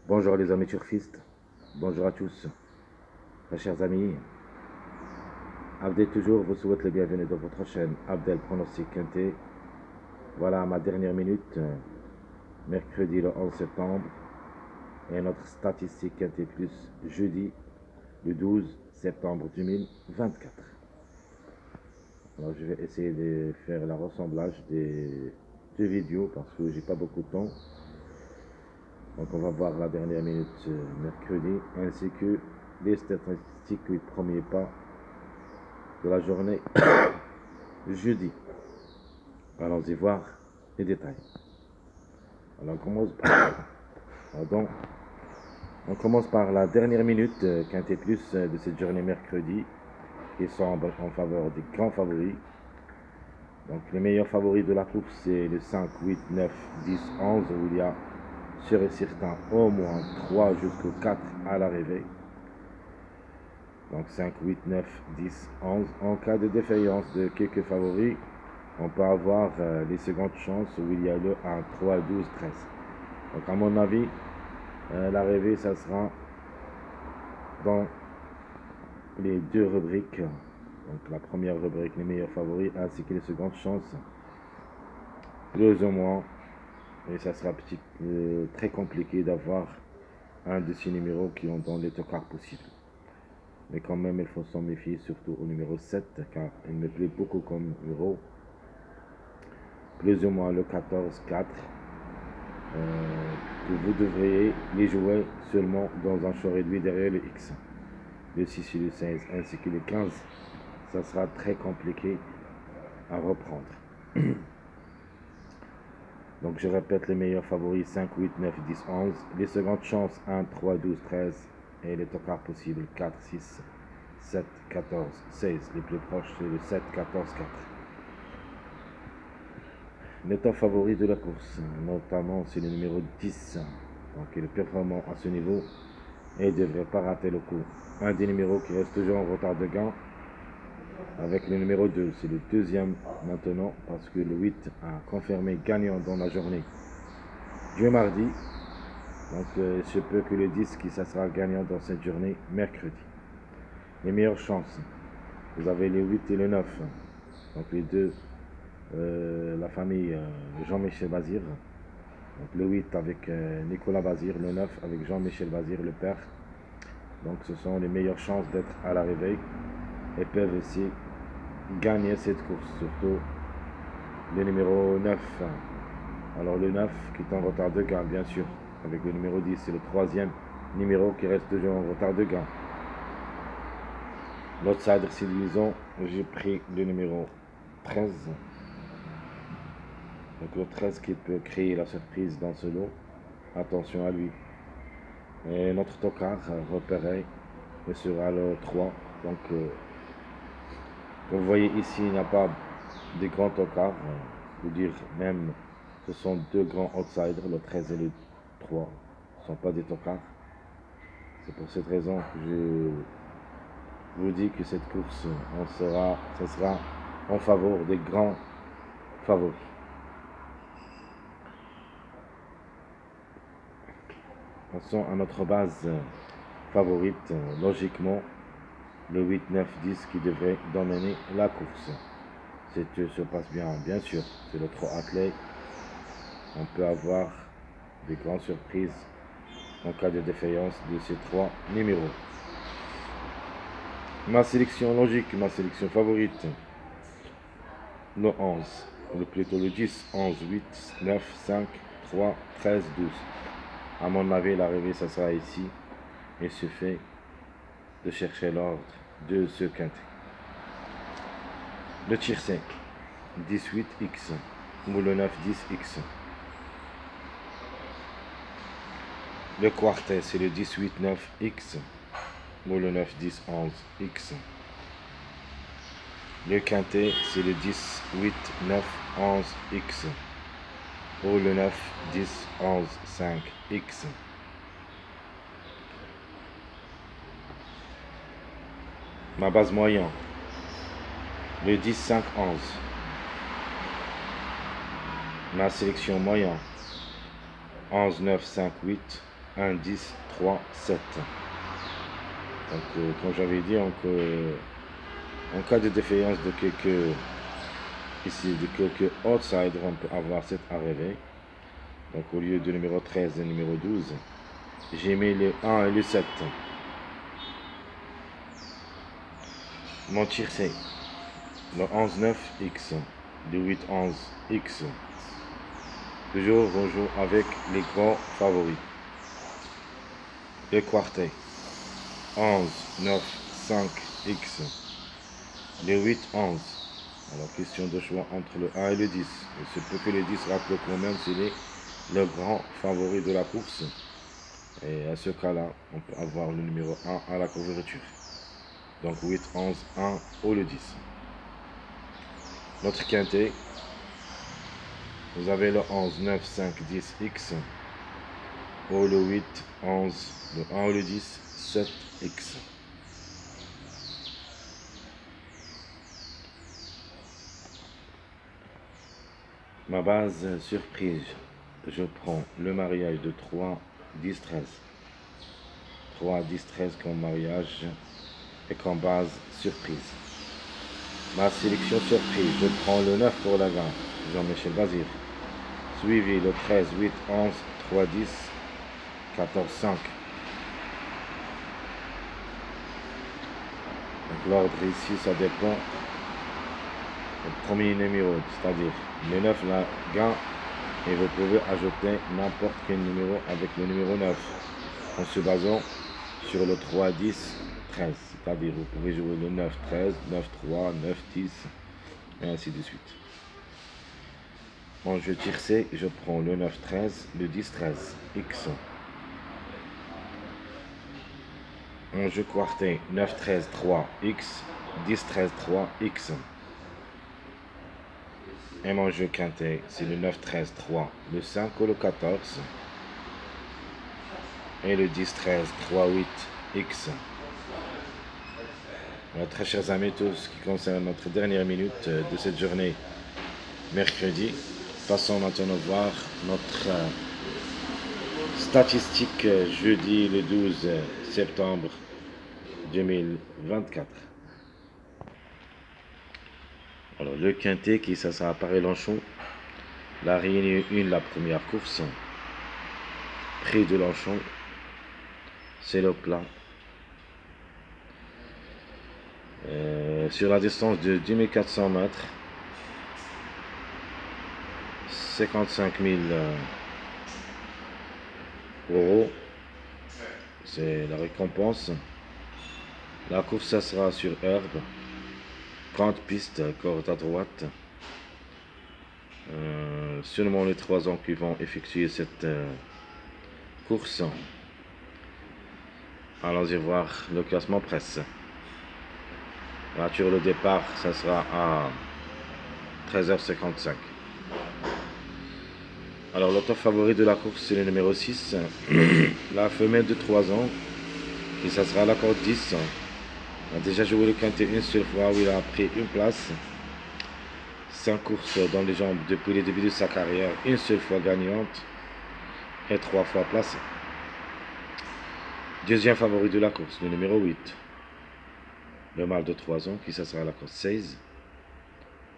Bonjour les amis turfistes, bonjour à tous, très chers amis. Abdel toujours vous souhaite le bienvenu dans votre chaîne Abdel Pronostic Quintet. Voilà ma dernière minute, mercredi le 11 septembre, et notre statistique Quintet Plus jeudi le 12 septembre 2024. Alors je vais essayer de faire la ressemblage des deux vidéos parce que j'ai pas beaucoup de temps. Donc on va voir la dernière minute mercredi ainsi que les statistiques du premier pas de la journée jeudi. Allons-y voir les détails. Alors on commence par la dernière minute Quintet Plus de cette journée mercredi qui semble en faveur des grands favoris. Donc les meilleurs favoris de la course c'est le 5, 8, 9, 10, 11 où il y a sûr et certain au moins 3 jusqu'au 4 à l'arrivée. Donc 5, 8, 9, 10, 11. En cas de défaillance de quelques favoris, on peut avoir les secondes chances où il y a le 1, 3, 12, 13. Donc à mon avis, l'arrivée, ça sera dans les deux rubriques. Donc la première rubrique, les meilleurs favoris, ainsi que les secondes chances, plus ou moins. Et ça sera très compliqué d'avoir un de ces numéros qui ont dans les tocards possibles. Mais quand même, il faut s'en méfier, surtout au numéro 7, car il me plaît beaucoup comme numéro. Plus ou moins le 14, 4. Que vous devriez les jouer seulement dans un choix réduit derrière le X. Le 6 et le 16 ainsi que le 15, ça sera très compliqué à reprendre. Donc je répète les meilleurs favoris 5, 8, 9, 10, 11. Les secondes chances 1, 3, 12, 13. Et les tocards possibles 4, 6, 7, 14, 16. Les plus proches c'est le 7, 14, 4. Les top favoris de la course, notamment c'est le numéro 10. Donc il est performant à ce niveau et ne devrait pas rater le coup. Un des numéros qui reste toujours en retard de gain avec le numéro 2. C'est le deuxième maintenant parce que le 8 a confirmé gagnant dans la journée du mardi. Donc il se peut que le 10 qui ça sera gagnant dans cette journée mercredi. Les meilleures chances, vous avez les 8 et le 9. Donc les deux, la famille Jean-Michel Bazir. Donc le 8 avec Nicolas Bazir, le 9 avec Jean-Michel Bazir, le père. Donc ce sont les meilleures chances d'être à l'arrivée et peuvent aussi gagner cette course, surtout le numéro 9. Alors le 9 qui est en retard de gain, bien sûr, avec le numéro 10, c'est le troisième numéro qui reste toujours en retard de gain. L'outsider civilisant, j'ai pris le numéro 13. Donc le 13 qui peut créer la surprise dans ce lot. Attention à lui. Et notre tocard repéré sera le 3. Donc comme vous voyez ici, il n'y a pas de grands tocards. Je veux dire même ce sont deux grands outsiders, le 13 et le 3. Ce ne sont pas des tocards. C'est pour cette raison que je vous dis que cette course, ce sera en faveur des grands favoris. Passons à notre base favorite, logiquement, le 8, 9, 10 qui devrait dominer la course. Si tout se passe bien sûr, c'est le 3 athlète. On peut avoir des grandes surprises en cas de défaillance de ces trois numéros. Ma sélection logique, ma sélection favorite, le 11, ou plutôt le 10, 11, 8, 9, 5, 3, 13, 12. À mon avis, l'arrivée, ça sera ici. Il suffit de chercher l'ordre de ce quintet. Le tiercé, 18X, ou le 9-10X. Le quartet, c'est le 18-9X, ou le 9-10-11X. Le quintet, c'est le 10-8-9-11X, ou le 9-10-11-5X. Ma base moyenne, le 10-5-11. Ma sélection moyenne, 11-9-5-8. 1, 10, 3, 7. Donc, comme j'avais dit, en cas de défaillance de quelques outsiders, on peut avoir 7 arrivées. Donc, au lieu du numéro 13 et numéro 12, j'ai mis le 1 et le 7. Mon tiercé, le 11-9X, le 8-11X. Toujours, on joue avec les grands favoris. Le quartet, 11-9-5X, le 8-11. Alors, question de choix entre le 1 et le 10. Il se peut que le 10 rappelle quand même s'il est le grand favori de la course. Et à ce cas-là, on peut avoir le numéro 1 à la couverture. Donc 8, 11, 1 ou le 10. Notre quintet, vous avez le 11, 9, 5, 10, X. Ou le 8, 11, le 1 ou le 10, 7, X. Ma base surprise, je prends le mariage de 3, 10, 13. 3, 10, 13 comme mariage et comme base surprise. Ma sélection surprise, je prends le 9 pour la gagne, Jean-Michel Bazir. Suivi le 13, 8, 11, 3, 10, 14, 5. Donc l'ordre ici, ça dépend du premier numéro, c'est-à-dire le 9 la gagne et vous pouvez ajouter n'importe quel numéro avec le numéro 9 en se basant sur le 3, 10, 13. C'est-à-dire vous pouvez jouer le 9, 13, 9, 3, 9, 10 et ainsi de suite. En jeu tiercé, je prends le 9, 13, le 10, 13, X. En jeu quartet, 9, 13, 3, X, 10, 13, 3, X. Et mon jeu quintet, c'est le 9, 13, 3, le 5 ou le 14. Et le 10, 13, 3, 8, X. Alors, très chers amis, tout ce qui concerne notre dernière minute de cette journée, mercredi, passons maintenant voir notre statistique jeudi le 12 septembre 2024. Alors, le quintet qui ça sera à Paris-Longchamp, la réunion 1, la première course, prix de Longchamp, c'est le plat. Sur la distance de 2400 mètres, 55 000 euros, c'est la récompense. La course, ça sera sur herbe, 30 pistes, corde à droite. Seulement les 3 ans qui vont effectuer cette course. Allons-y voir le classement presse. Voiture, le départ, ça sera à 13h55. Alors, l'auto favori de la course, c'est le numéro 6. La femelle de 3 ans, et ça sera à la corde 10. Il a déjà joué le quintet une seule fois où il a pris une place. 5 courses dans les jambes depuis le début de sa carrière, une seule fois gagnante et 3 fois placée. Deuxième favori de la course, le numéro 8. Le mâle de 3 ans, qui ça sera à la course 16.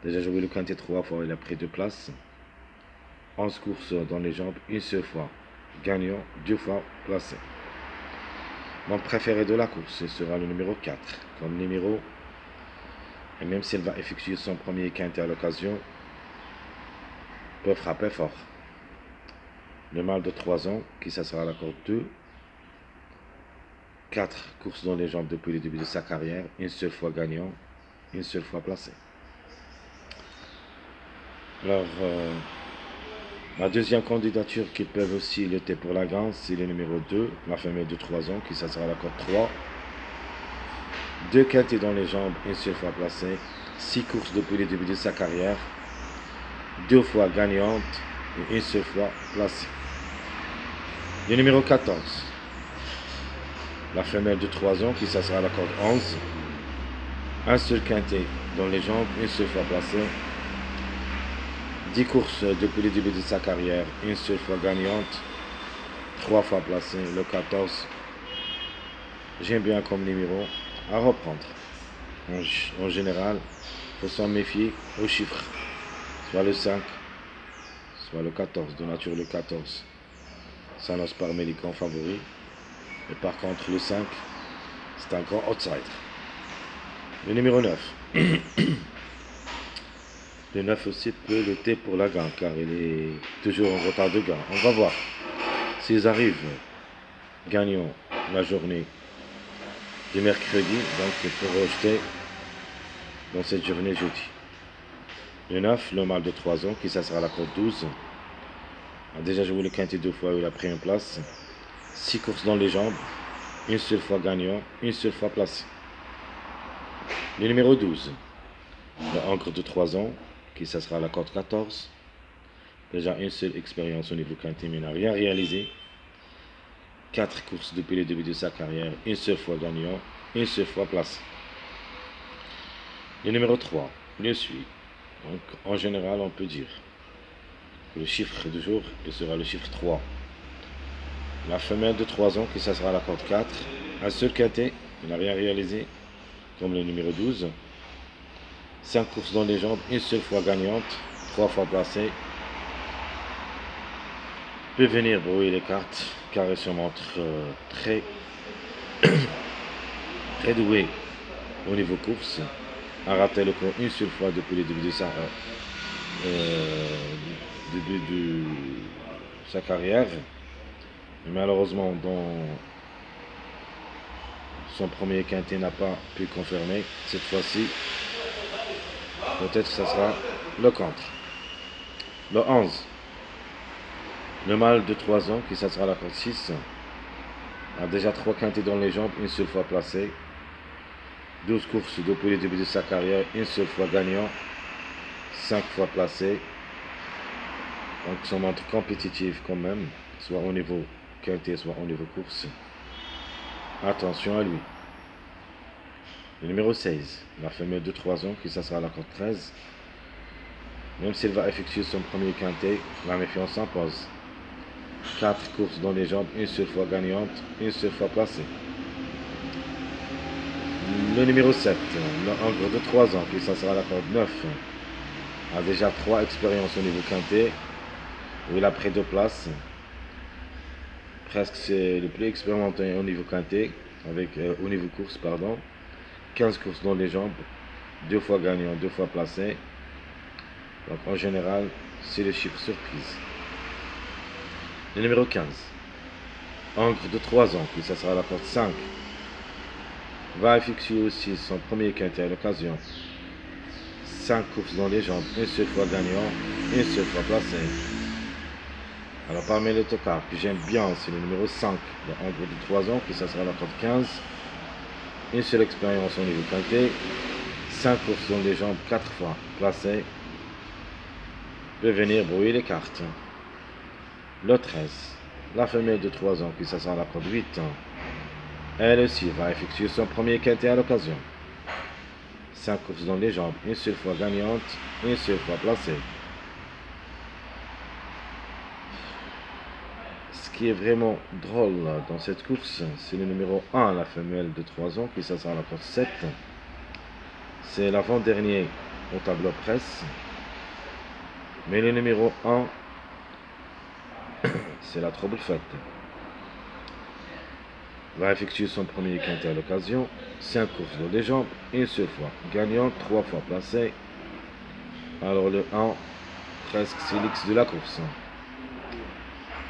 Déjà joué le quintet 3 fois, il a pris 2 places. 11 courses dans les jambes, une seule fois gagnant, 2 fois placé. Mon préféré de la course, ce sera le numéro 4. Comme numéro, et même s'il va effectuer son premier quintet à l'occasion, peut frapper fort. Le mâle de 3 ans, qui ça sera à la corde 2. 4 courses dans les jambes depuis le début de sa carrière, une seule fois gagnant, une seule fois placé. Alors, la deuxième candidature qui peuvent aussi lutter pour la gagne, c'est le numéro 2, la femelle de 3 ans, qui ça sera à la corde 3. 2 quintets dans les jambes, une seule fois placée. 6 courses depuis le début de sa carrière, 2 fois gagnante et une seule fois placée. Le numéro 14, la femelle de 3 ans, qui ça sera à la corde 11. Un seul quintet dans les jambes, une seule fois placée. 10 courses depuis le début de sa carrière, une seule fois gagnante 3 fois placé. Le 14, j'aime bien comme numéro à reprendre. En général, il faut s'en méfier aux chiffres, soit le 5, soit le 14, de nature le 14. Ça n'ose parmi les grands favoris. Et par contre, le 5, c'est un grand outsider. Le numéro 9. Le 9 aussi peut lutter pour la gagne car il est toujours en retard de gain. On va voir s'ils arrivent gagnant la journée du mercredi. Donc il faut rejeter dans cette journée jeudi. Le 9, le mâle de 3 ans, qui ça sera la cote 12. A déjà joué le quintet 2 fois, il a pris une place. 6 courses dans les jambes, une seule fois gagnant, une seule fois placé. Le numéro 12, le Ancre de 3 ans, qui ça sera la cote 14. Déjà une seule expérience au niveau quintet, mais n'a rien réalisé. 4 courses depuis le début de sa carrière, une seule fois gagnant, une seule fois placé. Le numéro 3, le suit. Donc en général, on peut dire que le chiffre du jour il sera le chiffre 3. La femelle de 3 ans, qui ça sera la cote 4. Un seul quintet, il n'a rien réalisé, comme le numéro 12. 5 courses dans les jambes, une seule fois gagnante, 3 fois placée. Peut venir brouiller les cartes, car il se montre très doué au niveau course. A raté le coup une seule fois depuis le début de sa carrière. Et malheureusement, dans son premier quintet n'a pas pu confirmer. Cette fois-ci, peut-être que ça sera le contre. Le 11. Le mâle de 3 ans, qui ça sera la cote 6, a déjà 3 quintets dans les jambes, une seule fois placé. 12 courses depuis le début de sa carrière, une seule fois gagnant, 5 fois placé. Donc son montre compétitif quand même, soit au niveau quintet, soit au niveau course. Attention à lui. Le numéro 16, la femelle de 3 ans, qui ça sera la cote 13. Même s'il va effectuer son premier quintet, la méfiance s'impose. 4 courses dans les jambes, une seule fois gagnante, une seule fois placée. Le numéro 7, le Ancre de 3 ans, qui ça sera la cote 9, a déjà 3 expériences au niveau quintet, où il a pris 2 places. Presque c'est le plus expérimenté au niveau quintet, au niveau course, pardon. 15 courses dans les jambes, 2 fois gagnant, 2 fois placé. Donc en général, c'est le chiffre surprise. Le numéro 15, Ancre de 3 ans, qui ça sera la cote 5, va effectuer aussi son premier quintet à l'occasion. 5 courses dans les jambes, une seule fois gagnant, une seule fois placé. Alors parmi les tocards que j'aime bien, c'est le numéro 5, le Ancre de 3 ans, qui ça sera la cote 15. Une seule expérience au niveau quintet, 5 courses dans les jambes, 4 fois placé. Peut venir brouiller les cartes. Le 13, la femelle de 3 ans, qui ça sera la cote 8. Elle aussi va effectuer son premier quintet à l'occasion. 5 courses dans les jambes, une seule fois gagnante, une seule fois placée. Ce qui est vraiment drôle dans cette course, c'est le numéro 1, la femelle de 3 ans, qui ça sera la cote 7. C'est l'avant-dernier au tableau presse. Mais le numéro 1, c'est la trouble faite. Va effectuer son premier quintet à l'occasion. 5 courses dans les jambes, une seule fois gagnant, 3 fois placé. Alors le 1, presque c'est l'X de la course.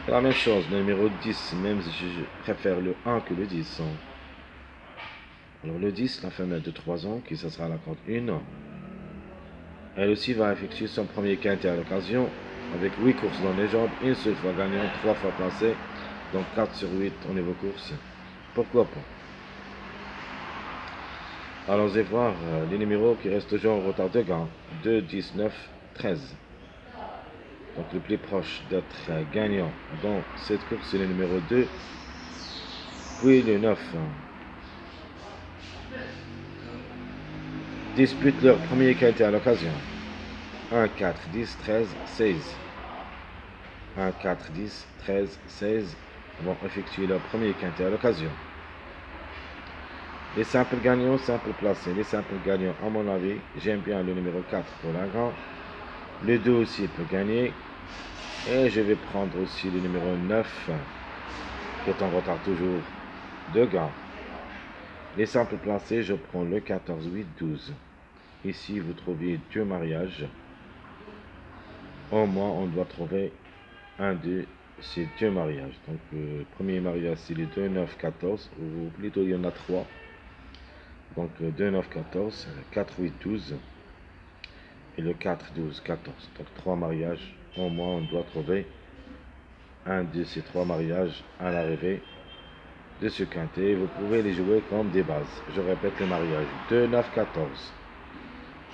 La même chose, le numéro 10, même si je préfère le 1 que le 10. Alors le 10, la femelle de 3 ans, qui ça sera la cote 1. Elle aussi va effectuer son premier quintet à l'occasion, avec 8 courses dans les jambes, une seule fois gagnant, 3 fois placé, donc 4 sur 8 au niveau course. Pourquoi pas? Allons-y voir les numéros qui restent toujours en retard de gain. 2, 10, 9, 13. Donc le plus proche d'être gagnant dans cette course, c'est le numéro 2, puis le 9. Disputent leur premier quintet à l'occasion. 1, 4, 10, 13, 16. 1, 4, 10, 13, 16. vont effectuer leur premier quintet à l'occasion. Les simples gagnants, simples placés. Les simples gagnants, à mon avis, j'aime bien le numéro 4 pour la grande. Le 2 aussi peut gagner. Et je vais prendre aussi le numéro 9, qui est en retard toujours, de gants. Les simples placés, je prends le 14, 8, 12. Ici, vous trouvez deux mariages. Au moins, on doit trouver un de ces deux mariages. Donc, le premier mariage, c'est le 2, 9, 14. Ou plutôt, il y en a trois. Donc, 2, 9, 14, 4, 8, 12. Et le 4, 12, 14. Donc, trois mariages. Au moins, on doit trouver un de ces trois mariages à l'arrivée de ce quintet. Vous pouvez les jouer comme des bases. Je répète le mariage 2, 9, 14,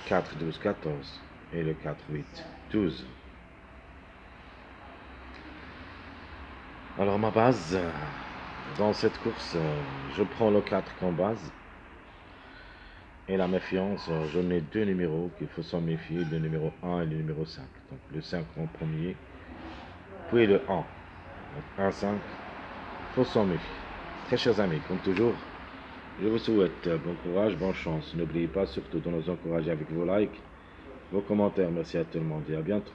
4, 12, 14 et le 4, 8, 12. Alors ma base, dans cette course, je prends le 4 comme base. Et la méfiance, je mets deux numéros qu'il faut s'en méfier, le numéro 1 et le numéro 5. Donc le 5 en premier, puis le 1. Donc 1, 5, il faut s'en méfier. Très chers amis, comme toujours, je vous souhaite bon courage, bonne chance. N'oubliez pas surtout de nous encourager avec vos likes, vos commentaires. Merci à tout le monde et à bientôt.